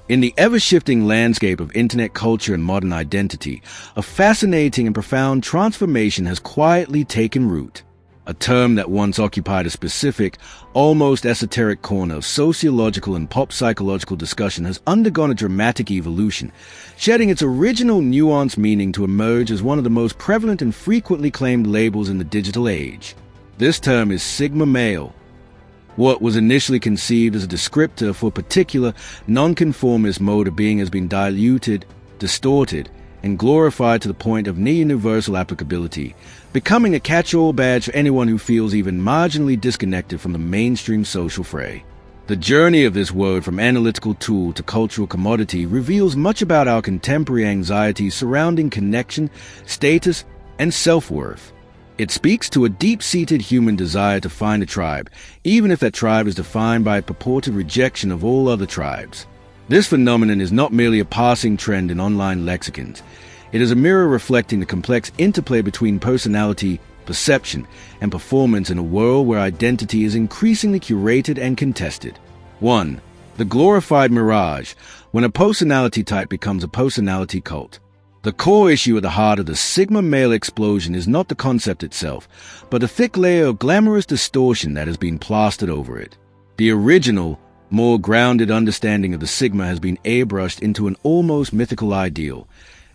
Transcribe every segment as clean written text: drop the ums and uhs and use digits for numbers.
In the ever-shifting landscape of internet culture and modern identity, a fascinating and profound transformation has quietly taken root. A term that once occupied a specific, almost esoteric corner of sociological and pop psychological discussion has undergone a dramatic evolution, shedding its original nuanced meaning to emerge as one of the most prevalent and frequently claimed labels in the digital age. This term is Sigma male. What was initially conceived as a descriptor for a particular nonconformist mode of being has been diluted, distorted, and glorified to the point of near-universal applicability, becoming a catch-all badge for anyone who feels even marginally disconnected from the mainstream social fray. The journey of this word from analytical tool to cultural commodity reveals much about our contemporary anxieties surrounding connection, status, and self-worth. It speaks to a deep-seated human desire to find a tribe, even if that tribe is defined by a purported rejection of all other tribes. This phenomenon is not merely a passing trend in online lexicons. It is a mirror reflecting the complex interplay between personality, perception, and performance in a world where identity is increasingly curated and contested. 1. The glorified mirage, when a personality type becomes a personality cult. The core issue at the heart of the Sigma male explosion is not the concept itself, but a thick layer of glamorous distortion that has been plastered over it. The original, more grounded understanding of the Sigma has been airbrushed into an almost mythical ideal.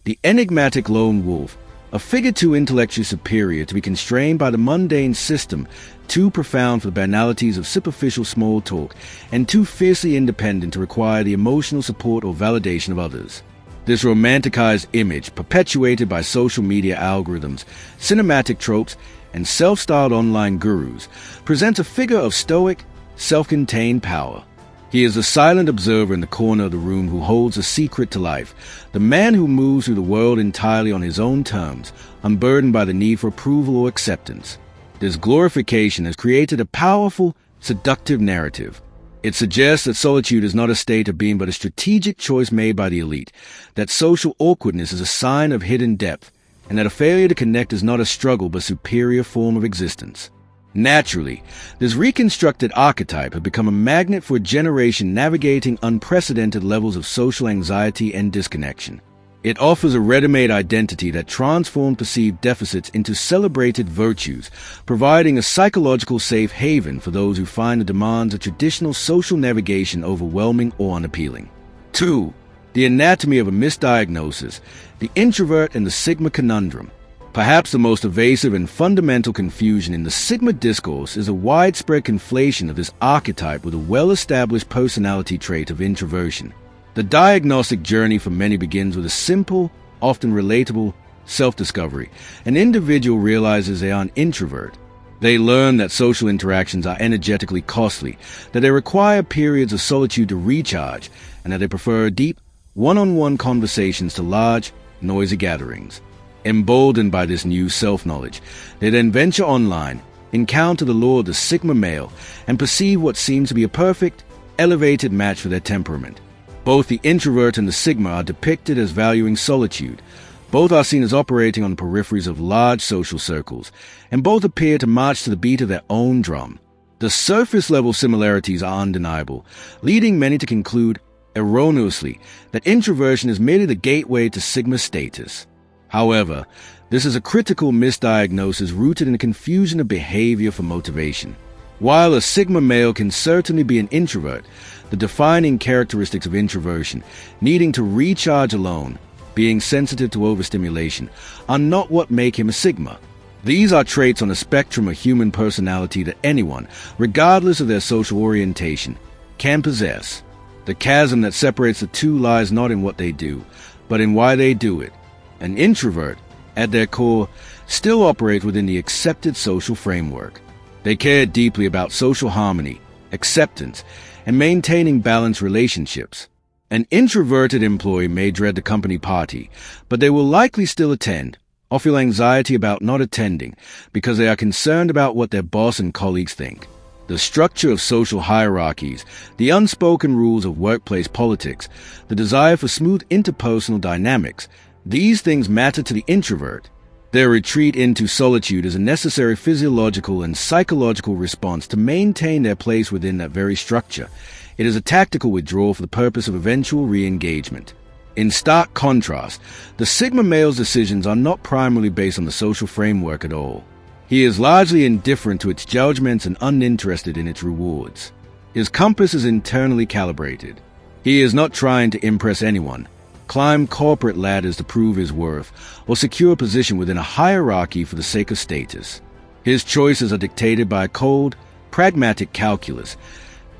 The enigmatic lone wolf, a figure too intellectually superior to be constrained by the mundane system, too profound for the banalities of superficial small talk, and too fiercely independent to require the emotional support or validation of others. This romanticized image, perpetuated by social media algorithms, cinematic tropes, and self-styled online gurus, presents a figure of stoic, self-contained power. He is the silent observer in the corner of the room who holds a secret to life, the man who moves through the world entirely on his own terms, unburdened by the need for approval or acceptance. This glorification has created a powerful, seductive narrative. It suggests that solitude is not a state of being but a strategic choice made by the elite, that social awkwardness is a sign of hidden depth, and that a failure to connect is not a struggle but a superior form of existence. Naturally, this reconstructed archetype had become a magnet for a generation navigating unprecedented levels of social anxiety and disconnection. It offers a ready-made identity that transforms perceived deficits into celebrated virtues, providing a psychological safe haven for those who find the demands of traditional social navigation overwhelming or unappealing. 2. The anatomy of a misdiagnosis, the introvert and the Sigma conundrum. Perhaps the most evasive and fundamental confusion in the Sigma discourse is a widespread conflation of this archetype with a well-established personality trait of introversion. The diagnostic journey for many begins with a simple, often relatable, self-discovery. An individual realizes they are an introvert. They learn that social interactions are energetically costly, that they require periods of solitude to recharge, and that they prefer deep, one-on-one conversations to large, noisy gatherings. Emboldened by this new self-knowledge, they then venture online, encounter the lure of the Sigma male, and perceive what seems to be a perfect, elevated match for their temperament. Both the introvert and the Sigma are depicted as valuing solitude. Both are seen as operating on the peripheries of large social circles, and both appear to march to the beat of their own drum. The surface-level similarities are undeniable, leading many to conclude, erroneously, that introversion is merely the gateway to Sigma status. However, this is a critical misdiagnosis rooted in a confusion of behavior for motivation. While a Sigma male can certainly be an introvert, the defining characteristics of introversion, needing to recharge alone, being sensitive to overstimulation, are not what make him a Sigma. These are traits on a spectrum of human personality that anyone, regardless of their social orientation, can possess. The chasm that separates the two lies not in what they do, but in why they do it. An introvert, at their core, still operates within the accepted social framework. They care deeply about social harmony, acceptance, and maintaining balanced relationships. An introverted employee may dread the company party, but they will likely still attend, or feel anxiety about not attending because they are concerned about what their boss and colleagues think. The structure of social hierarchies, the unspoken rules of workplace politics, the desire for smooth interpersonal dynamics, these things matter to the introvert. Their retreat into solitude is a necessary physiological and psychological response to maintain their place within that very structure, It is a tactical withdrawal for the purpose of eventual re-engagement. In stark contrast, the Sigma male's decisions are not primarily based on the social framework at all. He is largely indifferent to its judgments and uninterested in its rewards. His compass is internally calibrated. He is not trying to impress anyone, climb corporate ladders to prove his worth, or secure a position within a hierarchy for the sake of status. His choices are dictated by a cold, pragmatic calculus.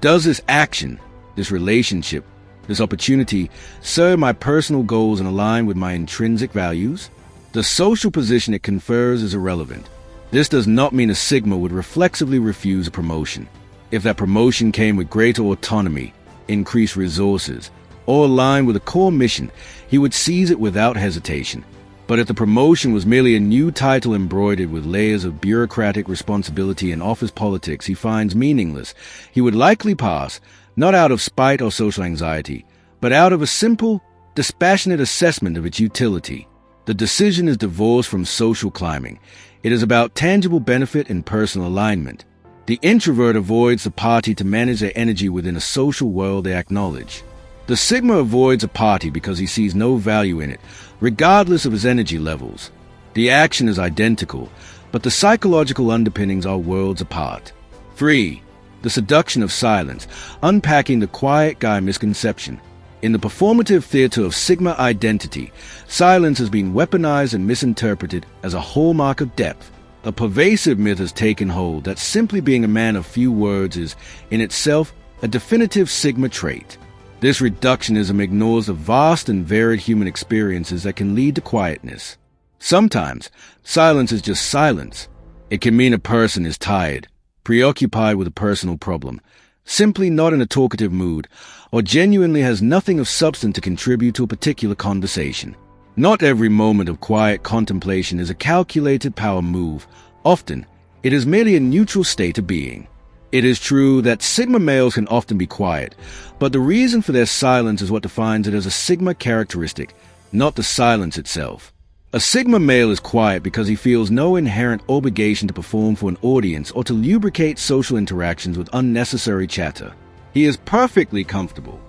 Does this action, this relationship, this opportunity serve my personal goals and align with my intrinsic values? The social position it confers is irrelevant. This does not mean a Sigma would reflexively refuse a promotion. If that promotion came with greater autonomy, increased resources, or aligned with a core mission, he would seize it without hesitation. But if the promotion was merely a new title embroidered with layers of bureaucratic responsibility and office politics he finds meaningless, he would likely pass, not out of spite or social anxiety, but out of a simple, dispassionate assessment of its utility. The decision is divorced from social climbing. It is about tangible benefit and personal alignment. The introvert avoids the party to manage their energy within a social world they acknowledge. The Sigma avoids a party because he sees no value in it, regardless of his energy levels. The action is identical, but the psychological underpinnings are worlds apart. 3. The seduction of silence, unpacking the quiet guy misconception. In the performative theater of Sigma identity, silence has been weaponized and misinterpreted as a hallmark of depth. A pervasive myth has taken hold that simply being a man of few words is, in itself, a definitive Sigma trait. This reductionism ignores the vast and varied human experiences that can lead to quietness. Sometimes, silence is just silence. It can mean a person is tired, preoccupied with a personal problem, simply not in a talkative mood, or genuinely has nothing of substance to contribute to a particular conversation. Not every moment of quiet contemplation is a calculated power move. Often, it is merely a neutral state of being. It is true that Sigma males can often be quiet, but the reason for their silence is what defines it as a Sigma characteristic, not the silence itself. A Sigma male is quiet because he feels no inherent obligation to perform for an audience or to lubricate social interactions with unnecessary chatter. He is perfectly comfortable.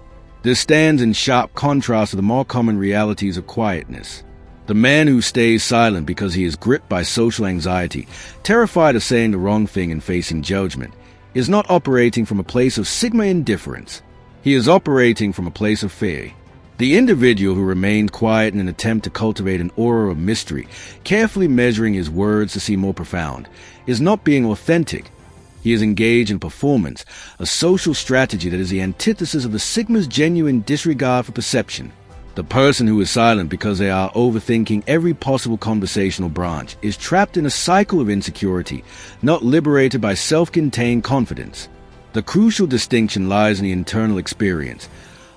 This stands in sharp contrast to the more common realities of quietness. The man who stays silent because he is gripped by social anxiety, terrified of saying the wrong thing and facing judgment, is not operating from a place of Sigma indifference. He is operating from a place of fear. The individual who remains quiet in an attempt to cultivate an aura of mystery, carefully measuring his words to seem more profound, is not being authentic. He is engaged in performance, a social strategy that is the antithesis of the Sigma's genuine disregard for perception. The person who is silent because they are overthinking every possible conversational branch is trapped in a cycle of insecurity, not liberated by self-contained confidence. The crucial distinction lies in the internal experience.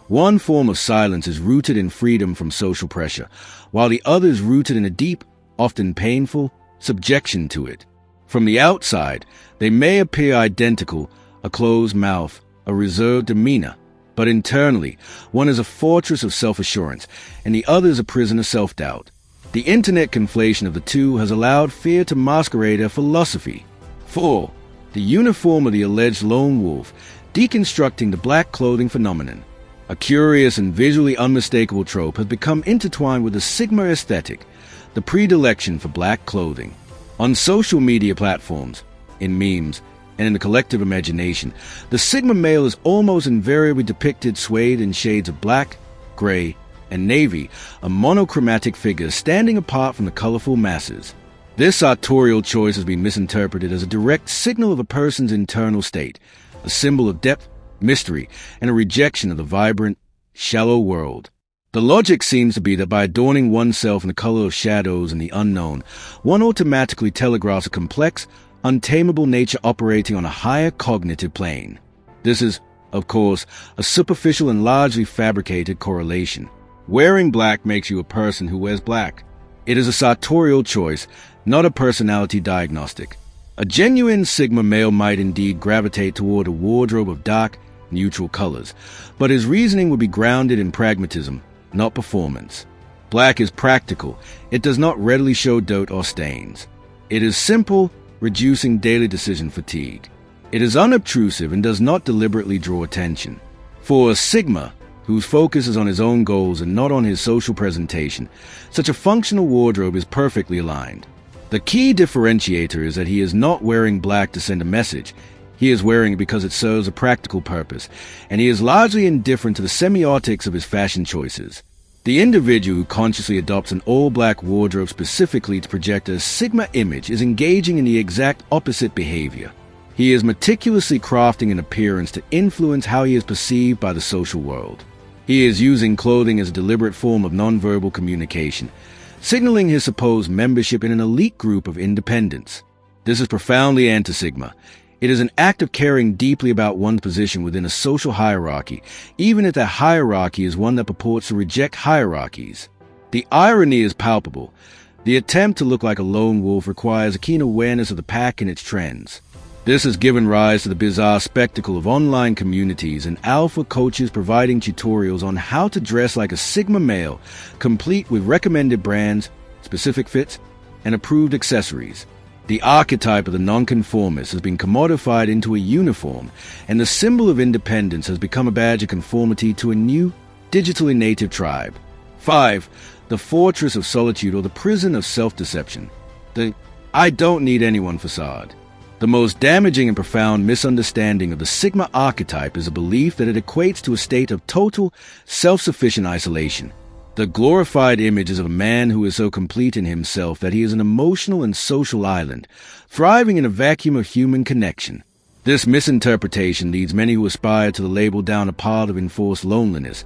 One form of silence is rooted in freedom from social pressure, while the other is rooted in a deep, often painful, subjection to it. From the outside, they may appear identical, a closed mouth, a reserved demeanor, but internally, one is a fortress of self-assurance, and the other is a prison of self-doubt. The internet conflation of the two has allowed fear to masquerade a philosophy. 4. The uniform of the alleged lone wolf, deconstructing the black clothing phenomenon. A curious and visually unmistakable trope has become intertwined with the Sigma aesthetic, the predilection for black clothing. On social media platforms, in memes, and in the collective imagination, the Sigma male is almost invariably depicted swathed in shades of black, gray, and navy, a monochromatic figure standing apart from the colorful masses. This sartorial choice has been misinterpreted as a direct signal of a person's internal state, a symbol of depth, mystery, and a rejection of the vibrant, shallow world. The logic seems to be that by adorning oneself in the color of shadows and the unknown, one automatically telegraphs a complex, untamable nature operating on a higher cognitive plane. This is, of course, a superficial and largely fabricated correlation. Wearing black makes you a person who wears black. It is a sartorial choice, not a personality diagnostic. A genuine Sigma male might indeed gravitate toward a wardrobe of dark, neutral colors, but his reasoning would be grounded in pragmatism, not performance. Black is practical. It does not readily show dirt or stains. It is simple, reducing daily decision fatigue. It is unobtrusive and does not deliberately draw attention. For a Sigma, whose focus is on his own goals and not on his social presentation, such a functional wardrobe is perfectly aligned. The key differentiator is that he is not wearing black to send a message. He is wearing it because it serves a practical purpose, and he is largely indifferent to the semiotics of his fashion choices. The individual who consciously adopts an all-black wardrobe specifically to project a Sigma image is engaging in the exact opposite behavior. He is meticulously crafting an appearance to influence how he is perceived by the social world. He is using clothing as a deliberate form of nonverbal communication, signaling his supposed membership in an elite group of independents. This is profoundly anti-Sigma. It is an act of caring deeply about one's position within a social hierarchy, even if that hierarchy is one that purports to reject hierarchies. The irony is palpable. The attempt to look like a lone wolf requires a keen awareness of the pack and its trends. This has given rise to the bizarre spectacle of online communities and alpha coaches providing tutorials on how to dress like a Sigma male, complete with recommended brands, specific fits, and approved accessories. The archetype of the nonconformist has been commodified into a uniform, and the symbol of independence has become a badge of conformity to a new, digitally native tribe. 5. The fortress of solitude, or the prison of self-deception. The "I don't need anyone" facade. The most damaging and profound misunderstanding of the Sigma archetype is a belief that it equates to a state of total, self-sufficient isolation. The glorified image is of a man who is so complete in himself that he is an emotional and social island, thriving in a vacuum of human connection. This misinterpretation leads many who aspire to the label down a path of enforced loneliness,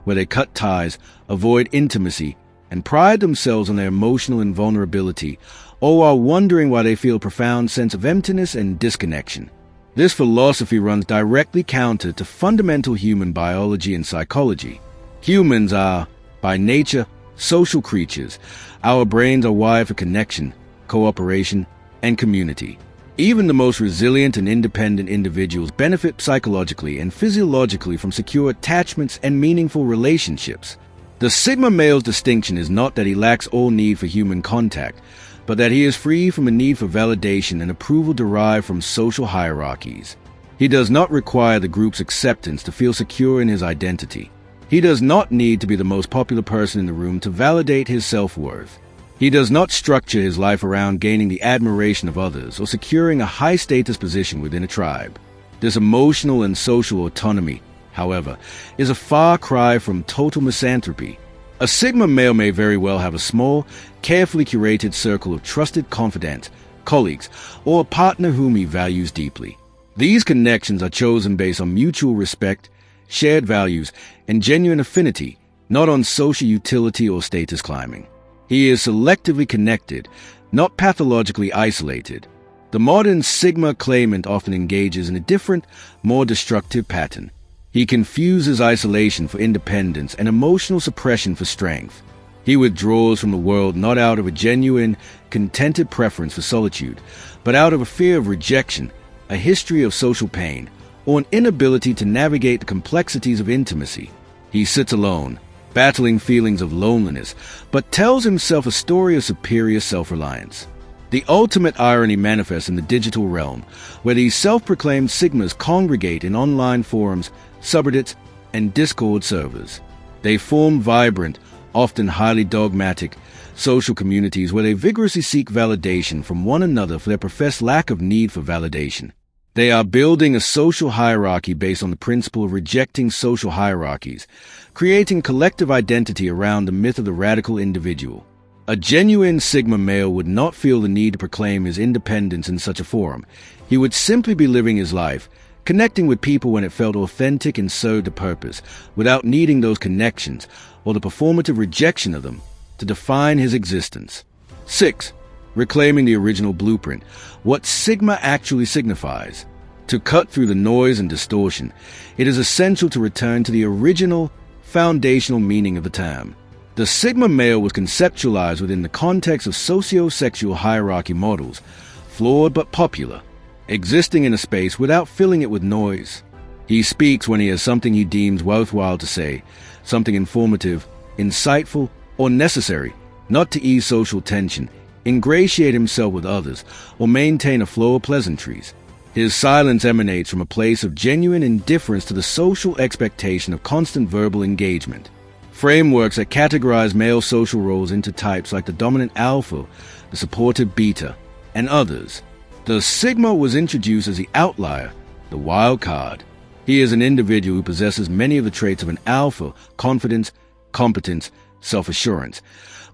where they cut ties, avoid intimacy, and pride themselves on their emotional invulnerability, all while wondering why they feel a profound sense of emptiness and disconnection. This philosophy runs directly counter to fundamental human biology and psychology. Humans are, by nature, social creatures. Our brains are wired for connection, cooperation, and community. Even the most resilient and independent individuals benefit psychologically and physiologically from secure attachments and meaningful relationships. The Sigma male's distinction is not that he lacks all need for human contact, but that he is free from a need for validation and approval derived from social hierarchies. He does not require the group's acceptance to feel secure in his identity. He does not need to be the most popular person in the room to validate his self-worth. He does not structure his life around gaining the admiration of others or securing a high-status position within a tribe. This emotional and social autonomy, however, is a far cry from total misanthropy. A Sigma male may very well have a small, carefully curated circle of trusted confidants, colleagues, or a partner whom he values deeply. These connections are chosen based on mutual respect, shared values, and genuine affinity, not on social utility or status climbing. He is selectively connected, not pathologically isolated. The modern Sigma claimant often engages in a different, more destructive pattern. He confuses isolation for independence and emotional suppression for strength. He withdraws from the world not out of a genuine, contented preference for solitude, but out of a fear of rejection, a history of social pain, or an inability to navigate the complexities of intimacy. He sits alone, battling feelings of loneliness, but tells himself a story of superior self-reliance. The ultimate irony manifests in the digital realm, where these self-proclaimed Sigmas congregate in online forums, subreddits, and Discord servers. They form vibrant, often highly dogmatic, social communities where they vigorously seek validation from one another for their professed lack of need for validation. They are building a social hierarchy based on the principle of rejecting social hierarchies, creating collective identity around the myth of the radical individual. A genuine Sigma male would not feel the need to proclaim his independence in such a forum. He would simply be living his life, connecting with people when it felt authentic and served a purpose, without needing those connections or the performative rejection of them to define his existence. 6. Reclaiming the original blueprint, what Sigma actually signifies. To cut through the noise and distortion, it is essential to return to the original, foundational meaning of the term. The Sigma male was conceptualized within the context of socio-sexual hierarchy models, flawed but popular, existing in a space without filling it with noise. He speaks when he has something he deems worthwhile to say, something informative, insightful, or necessary, not to ease social tension, ingratiate himself with others, or maintain a flow of pleasantries. His silence emanates from a place of genuine indifference to the social expectation of constant verbal engagement. Frameworks that categorize male social roles into types like the dominant alpha, the supportive beta, and others. The Sigma was introduced as the outlier, the wild card. He is an individual who possesses many of the traits of an alpha: confidence, competence, self-assurance,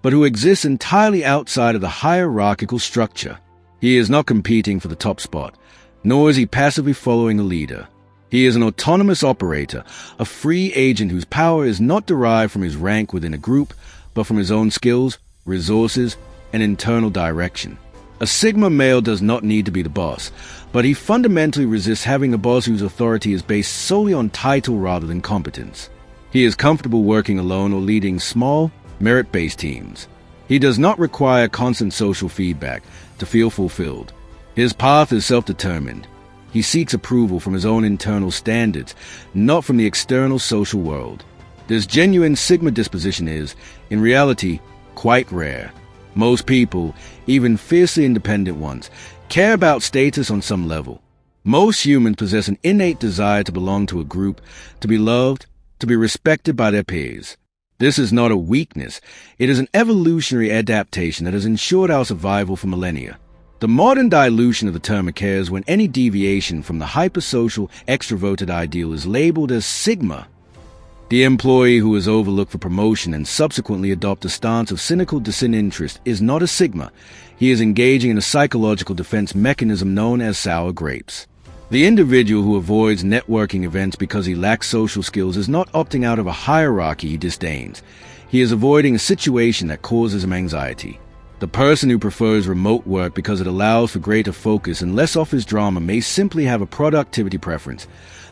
but who exists entirely outside of the hierarchical structure. He is not competing for the top spot, nor is he passively following a leader. He is an autonomous operator, a free agent whose power is not derived from his rank within a group, but from his own skills, resources, and internal direction. A Sigma male does not need to be the boss, but he fundamentally resists having a boss whose authority is based solely on title rather than competence. He is comfortable working alone or leading small, merit-based teams. He does not require constant social feedback to feel fulfilled. His path is self-determined. He seeks approval from his own internal standards, not from the external social world. This genuine Sigma disposition is, in reality, quite rare. Most people, even fiercely independent ones, care about status on some level. Most humans possess an innate desire to belong to a group, to be loved, to be respected by their peers. This is not a weakness. It is an evolutionary adaptation that has ensured our survival for millennia. The modern dilution of the term occurs when any deviation from the hypersocial, extroverted ideal is labeled as Sigma. The employee who is overlooked for promotion and subsequently adopts a stance of cynical disinterest is not a Sigma. He is engaging in a psychological defense mechanism known as sour grapes. The individual who avoids networking events because he lacks social skills is not opting out of a hierarchy he disdains. He is avoiding a situation that causes him anxiety. The person who prefers remote work because it allows for greater focus and less office drama may simply have a productivity preference,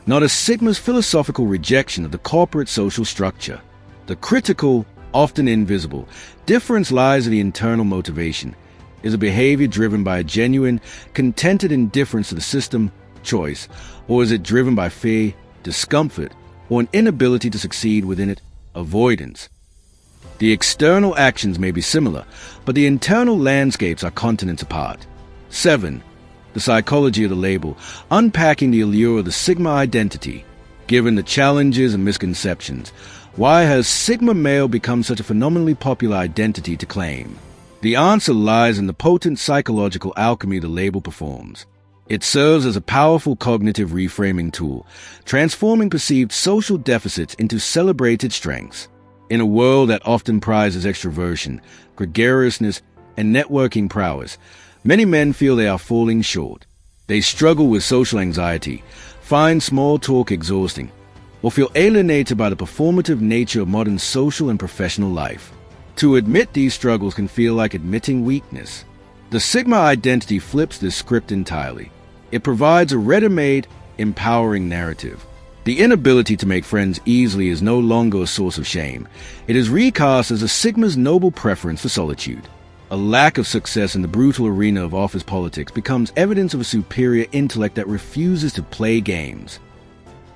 not a Sigma's philosophical rejection of the corporate social structure. The critical, often invisible, difference lies in the internal motivation. Is a behavior driven by a genuine, contented indifference to the system, choice, or is it driven by fear, discomfort, or an inability to succeed within it, avoidance? The external actions may be similar, but the internal landscapes are continents apart. 7. The psychology of the label, unpacking the allure of the Sigma identity. Given the challenges and misconceptions, why has Sigma male become such a phenomenally popular identity to claim? The answer lies in the potent psychological alchemy the label performs. It serves as a powerful cognitive reframing tool, transforming perceived social deficits into celebrated strengths. In a world that often prizes extroversion, gregariousness, and networking prowess, many men feel they are falling short. They struggle with social anxiety, find small talk exhausting, or feel alienated by the performative nature of modern social and professional life. To admit these struggles can feel like admitting weakness. The Sigma identity flips this script entirely. It provides a ready-made, empowering narrative. The inability to make friends easily is no longer a source of shame. It is recast as a Sigma's noble preference for solitude. A lack of success in the brutal arena of office politics becomes evidence of a superior intellect that refuses to play games.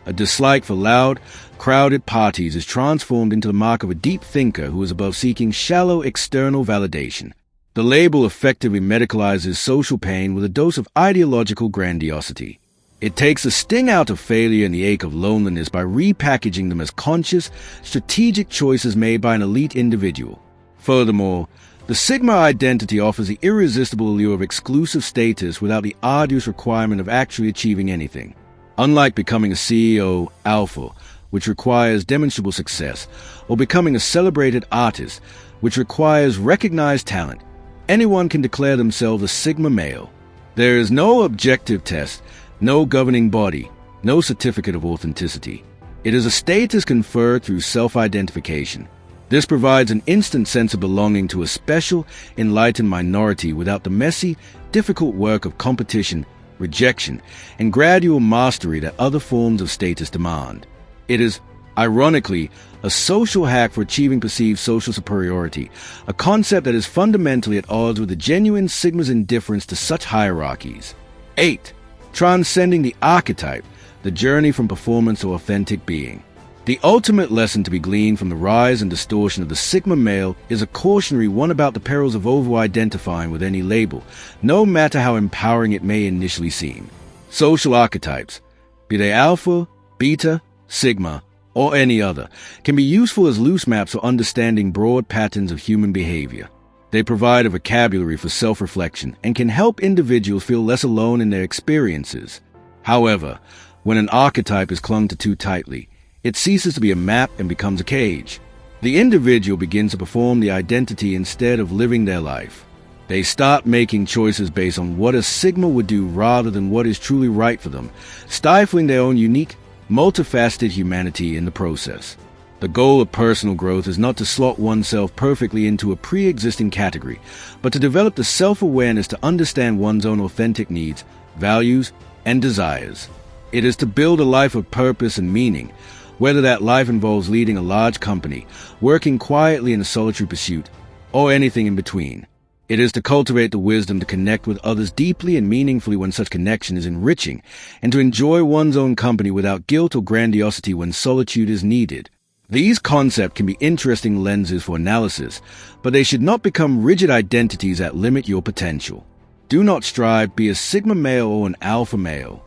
A dislike for loud, crowded parties is transformed into the mark of a deep thinker who is above seeking shallow external validation. The label effectively medicalizes social pain with a dose of ideological grandiosity. It takes the sting out of failure and the ache of loneliness by repackaging them as conscious, strategic choices made by an elite individual. Furthermore, the Sigma identity offers the irresistible allure of exclusive status without the arduous requirement of actually achieving anything. Unlike becoming a CEO alpha, which requires demonstrable success, or becoming a celebrated artist, which requires recognized talent, anyone can declare themselves a Sigma male. There is no objective test, no governing body, no certificate of authenticity. It is a status conferred through self-identification. This provides an instant sense of belonging to a special, enlightened minority without the messy, difficult work of competition, rejection, and gradual mastery that other forms of status demand. It is, ironically, a social hack for achieving perceived social superiority, a concept that is fundamentally at odds with the genuine Sigma's indifference to such hierarchies. 8. Transcending the archetype, the journey from performance to authentic being. The ultimate lesson to be gleaned from the rise and distortion of the Sigma male is a cautionary one about the perils of over-identifying with any label, no matter how empowering it may initially seem. Social archetypes, be they alpha, beta, sigma, or any other, can be useful as loose maps for understanding broad patterns of human behavior. They provide a vocabulary for self-reflection and can help individuals feel less alone in their experiences. However, when an archetype is clung to too tightly, it ceases to be a map and becomes a cage. The individual begins to perform the identity instead of living their life. They start making choices based on what a sigma would do rather than what is truly right for them, stifling their own unique, multifaceted humanity in the process. The goal of personal growth is not to slot oneself perfectly into a pre-existing category, but to develop the self-awareness to understand one's own authentic needs, values, and desires. It is to build a life of purpose and meaning, whether that life involves leading a large company, working quietly in a solitary pursuit, or anything in between. It is to cultivate the wisdom to connect with others deeply and meaningfully when such connection is enriching, and to enjoy one's own company without guilt or grandiosity when solitude is needed. These concepts can be interesting lenses for analysis, but they should not become rigid identities that limit your potential. Do not strive to be a sigma male or an alpha male.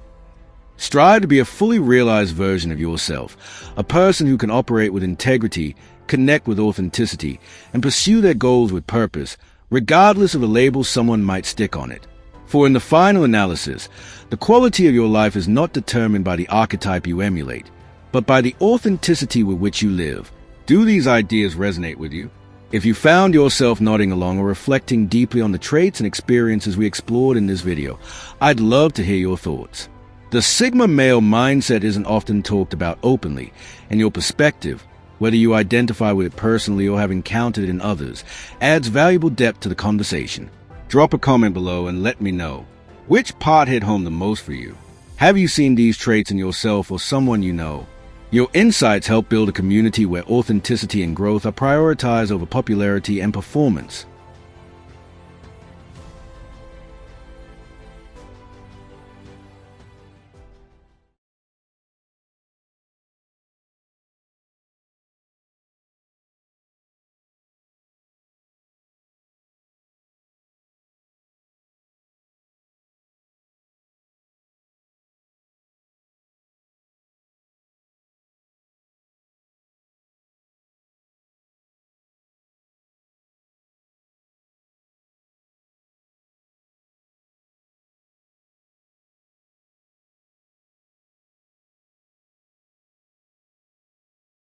Strive to be a fully realized version of yourself, a person who can operate with integrity, connect with authenticity, and pursue their goals with purpose, regardless of the label someone might stick on it. For in the final analysis, the quality of your life is not determined by the archetype you emulate, but by the authenticity with which you live. Do these ideas resonate with you? If you found yourself nodding along or reflecting deeply on the traits and experiences we explored in this video, I'd love to hear your thoughts. The Sigma male mindset isn't often talked about openly, and your perspective, whether you identify with it personally or have encountered it in others, adds valuable depth to the conversation. Drop a comment below and let me know. Which part hit home the most for you? Have you seen these traits in yourself or someone you know? Your insights help build a community where authenticity and growth are prioritized over popularity and performance.